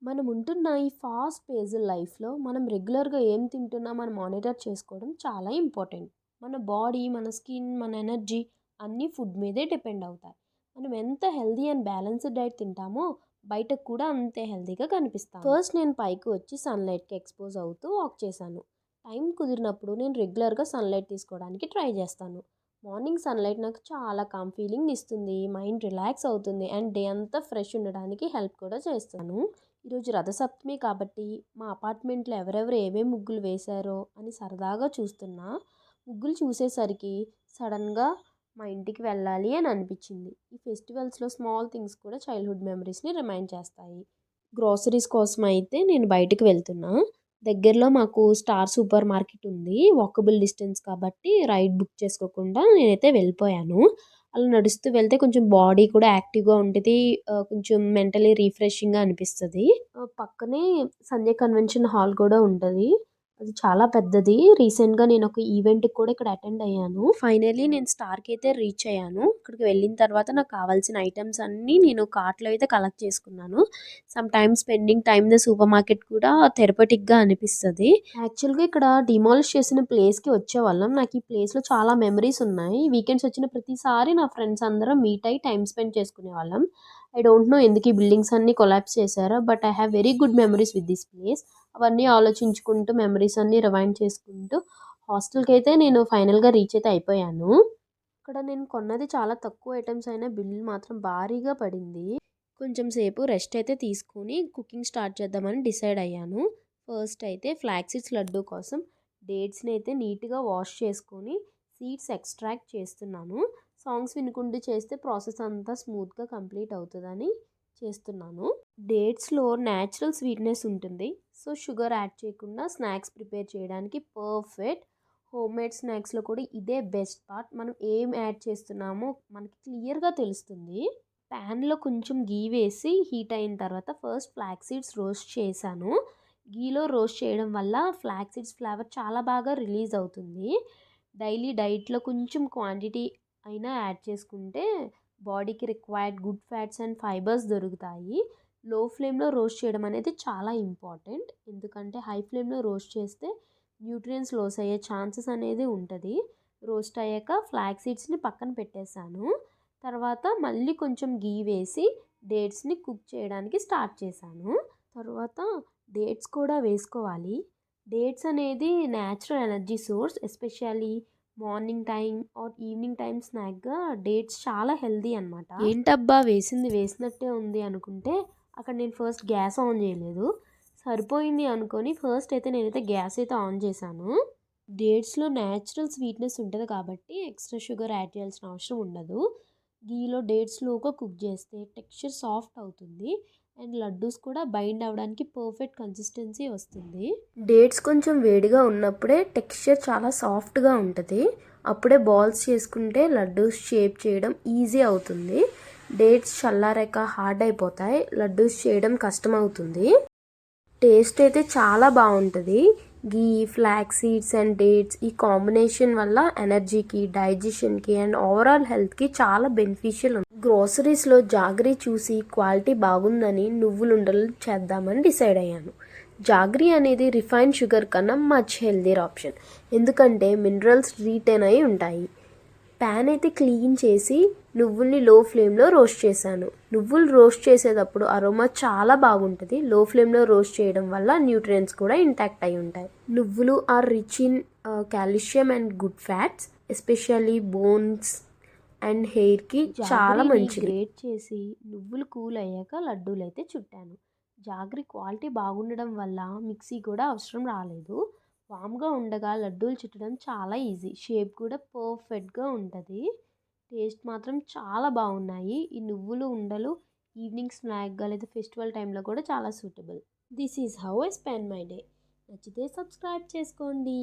మనం ఉంటున్న ఈ ఫాస్ట్ పేస్డ్ లైఫ్‌లో మనం రెగ్యులర్‌గా ఏం తింటున్నామని మానిటర్ చేసుకోవడం చాలా ఇంపార్టెంట్. మన బాడీ, మన స్కిన్, మన ఎనర్జీ అన్నీ ఫుడ్ మీదే డిపెండ్ అవుతాయి. మనం ఎంత హెల్తీ అండ్ బ్యాలెన్స్డ్ డైట్ తింటామో బయటకు కూడా అంతే హెల్తీగా కనిపిస్తాం. ఫస్ట్ నేను పైకి వచ్చి సన్‌లైట్‌కి ఎక్స్‌పోజ్ అవుతూ వాక్ చేశాను. టైం కుదిరినప్పుడు నేను రెగ్యులర్‌గా సన్‌లైట్ తీసుకోవడానికి ట్రై చేస్తాను. మార్నింగ్ సన్‌లైట్ నాకు చాలా కామ్ ఫీలింగ్ ఇస్తుంది. మైండ్ రిలాక్స్ అవుతుంది అండ్ డే అంతా ఫ్రెష్ ఉండడానికి హెల్ప్ కూడా చేస్తాను. ఈరోజు రథసప్తమి కాబట్టి మా అపార్ట్మెంట్లో ఎవరెవరు ఏమేమి ముగ్గులు వేశారో అని సరదాగా చూస్తున్నా. ముగ్గులు చూసేసరికి సడన్గా మా ఇంటికి వెళ్ళాలి అని అనిపించింది. ఈ ఫెస్టివల్స్లో స్మాల్ థింగ్స్ కూడా చైల్డ్హుడ్ మెమరీస్ని రిమైండ్ చేస్తాయి. గ్రోసరీస్ కోసం అయితే నేను బయటికి వెళ్తున్నా. దగ్గరలో మాకు స్టార్ సూపర్ మార్కెట్ ఉంది. వాకబుల్ డిస్టెన్స్ కాబట్టి రైడ్ బుక్ చేసుకోకుండా నేనైతే వెళ్ళిపోయాను. అలా నడుస్తూ వెళ్తే కొంచెం బాడీ కూడా యాక్టివ్‌గా ఉంటది. కొంచెం మెంటలీ రిఫ్రెషింగ్‌గా అనిపిస్తది. పక్కనే సంజయ్ కన్వెన్షన్ హాల్ కూడా ఉంటది. అది చాలా పెద్దది. రీసెంట్‌గా నేను ఒక ఈవెంట్‌కి కూడా ఇక్కడ అటెండ్ అయ్యాను. ఫైనల్లీ నేను స్టార్‌కి అయితే రీచ్ అయ్యాను. అక్కడికి వెళ్ళిన తర్వాత నాకు కావాల్సిన ఐటెమ్స్ అన్నీ నేను కార్ట్‌లో అయితే కలెక్ట్ చేసుకున్నాను. Some times spending time in the super market కూడా థెరపటిక్‌గా అనిపిస్తది. యాక్చువల్‌గా ఇక్కడ డిమాలిష్ చేసిన ప్లేస్‌కి వచ్చేవాళ్ళం. నాకు ఈ ప్లేస్‌లో చాలా మెమరీస్ ఉన్నాయి. వీకెండ్స్ వచ్చిన ప్రతిసారి నా ఫ్రెండ్స్ అందరం మీట్ అయ్యి టైమ్ స్పెండ్ చేసుకునేవాళ్ళం. ఐ డోంట్ నో ఎందుకు ఈ బిల్డింగ్స్ అన్నీ కొలాప్స్ చేశారో but I have very good memories with this place. అవన్నీ ఆలోచించుకుంటూ మెమరీస్ అన్నీ రివైండ్ చేసుకుంటూ హాస్టల్‌కి అయితే నేను ఫైనల్‌గా రీచ్ అయితే అయిపోయాను. ఇక్కడ నేను కొన్నది చాలా తక్కువ ఐటమ్స్ అయినా బిల్ మాత్రం భారీగా పడింది. కొంచెం సేపు రెస్ట్ అయితే తీసుకొని కుకింగ్ స్టార్ట్ చేద్దామని డిసైడ్ అయ్యాను. ఫస్ట్ అయితే ఫ్లాక్ సీడ్స్ లడ్డు కోసం డేట్స్ని అయితే నీట్గా వాష్ చేసుకొని సీడ్స్ ఎక్స్ట్రాక్ట్ చేస్తున్నాను. సాంగ్స్ వినుకుంటూ చేస్తే ప్రాసెస్ అంతా స్మూత్గా కంప్లీట్ అవుతుందని చేస్తున్నాను. డేట్స్లో న్యాచురల్ స్వీట్నెస్ ఉంటుంది. సో షుగర్ యాడ్ చేయకుండా స్నాక్స్ ప్రిపేర్ చేయడానికి పర్ఫెక్ట్. హోమ్ మేడ్ స్నాక్స్లో కూడా ఇదే బెస్ట్ పార్ట్. మనం ఏం యాడ్ చేస్తున్నామో మనకి క్లియర్గా తెలుస్తుంది. ప్యాన్లో కొంచెం గీ వేసి హీట్ అయిన తర్వాత ఫస్ట్ ఫ్లాక్ సీడ్స్ రోస్ట్ చేశాను. గీలో రోస్ట్ చేయడం వల్ల ఫ్లాక్ సీడ్స్ ఫ్లేవర్ చాలా బాగా రిలీజ్ అవుతుంది. డైలీ డైట్లో కొంచెం క్వాంటిటీ అయినా యాడ్ చేసుకుంటే బాడీకి required good fats and fibres దొరుకుతాయి. లో ఫ్లేమ్లో రోస్ట్ చేయడం అనేది చాలా ఇంపార్టెంట్. ఎందుకంటే హై ఫ్లేమ్లో రోస్ట్ చేస్తే న్యూట్రియన్స్ లాస్ అయ్యే ఛాన్సెస్ అనేది ఉంటుంది. రోస్ట్ అయ్యాక ఫ్లాక్ సీడ్స్ని పక్కన పెట్టేశాను. తర్వాత మళ్ళీ కొంచెం గీ వేసి డేట్స్ని కుక్ చేయడానికి స్టార్ట్ చేశాను. తర్వాత డేట్స్ కూడా వేసుకోవాలి. డేట్స్ అనేది natural energy source. Especially morning time or evening time స్నాక్గా డేట్స్ చాలా హెల్దీ అనమాట. ఏంటబ్బా వేసింది వేసినట్టే ఉంది అనుకుంటే అక్కడ నేను ఫస్ట్ గ్యాస్ ఆన్ చేయలేదు. సరిపోయింది అనుకొని ఫస్ట్ అయితే నేనైతే గ్యాస్ అయితే ఆన్ చేశాను. డేట్స్లో న్యాచురల్ స్వీట్నెస్ ఉంటుంది కాబట్టి ఎక్స్ట్రా షుగర్ యాడ్ చేయాల్సిన అవసరం ఉండదు. గీలో డేట్స్ స్లోగా కుక్ చేస్తే టెక్స్చర్ సాఫ్ట్ అవుతుంది అండ్ లడ్డూస్ కూడా బైండ్ అవ్వడానికి పర్ఫెక్ట్ కన్సిస్టెన్సీ వస్తుంది. డేట్స్ కొంచెం వేడిగా ఉన్నప్పుడే టెక్స్చర్ చాలా సాఫ్ట్గా ఉంటుంది. అప్పుడే బాల్స్ చేసుకుంటే లడ్డూస్ షేప్ చేయడం ఈజీ అవుతుంది. డేట్స్ చల్లారాక హార్డ్ అయిపోతాయి. లడ్డూస్ చేయడం కష్టం అవుతుంది. టేస్ట్ అయితే చాలా బాగుంటుంది. గీ, ఫ్లాక్ సీడ్స్ అండ్ డేట్స్ ఈ కాంబినేషన్ వల్ల ఎనర్జీకి, డైజెషన్కి అండ్ ఓవరాల్ హెల్త్కి చాలా బెనిఫిషియల్ ఉంది. గ్రోసరీస్లో జాగరీ చూసి క్వాలిటీ బాగుందని నువ్వులుండలు చేద్దామని డిసైడ్ అయ్యాను. జాగరీ అనేది రిఫైన్డ్ షుగర్ కన్నా మచ్ హెల్దీర్ ఆప్షన్. ఎందుకంటే మినరల్స్ రీటైన్ అయి ఉంటాయి. ప్యాన్ అయితే క్లీన్ చేసి నువ్వుల్ని లో ఫ్లేమ్లో రోస్ట్ చేశాను. నువ్వులు రోస్ట్ చేసేటప్పుడు అరోమా చాలా బాగుంటుంది. లో ఫ్లేమ్లో రోస్ట్ చేయడం వల్ల న్యూట్రియంట్స్ కూడా ఇంటాక్ట్ అయి ఉంటాయి. నువ్వులు are rich in calcium and good fats, especially bones and హెయిర్కి చాలా మంచిది. గ్రేట్ చేసి నువ్వులు కూల్ అయ్యాక లడ్డూలు అయితే చుట్టాను. జాగరీ క్వాలిటీ బాగుండడం వల్ల మిక్సీ కూడా అవసరం రాలేదు. వామ్గా ఉండగా లడ్డూలు చుట్టడం చాలా ఈజీ. షేప్ కూడా పర్ఫెక్ట్గా ఉంటుంది. టేస్ట్ మాత్రం చాలా బాగున్నాయి. ఈ నువ్వులు ఉండలు ఈవినింగ్ స్నాక్గా లేదా ఫెస్టివల్ టైంలో కూడా చాలా suitable. This is how I spend my day. నచ్చితే సబ్స్క్రైబ్ చేసుకోండి.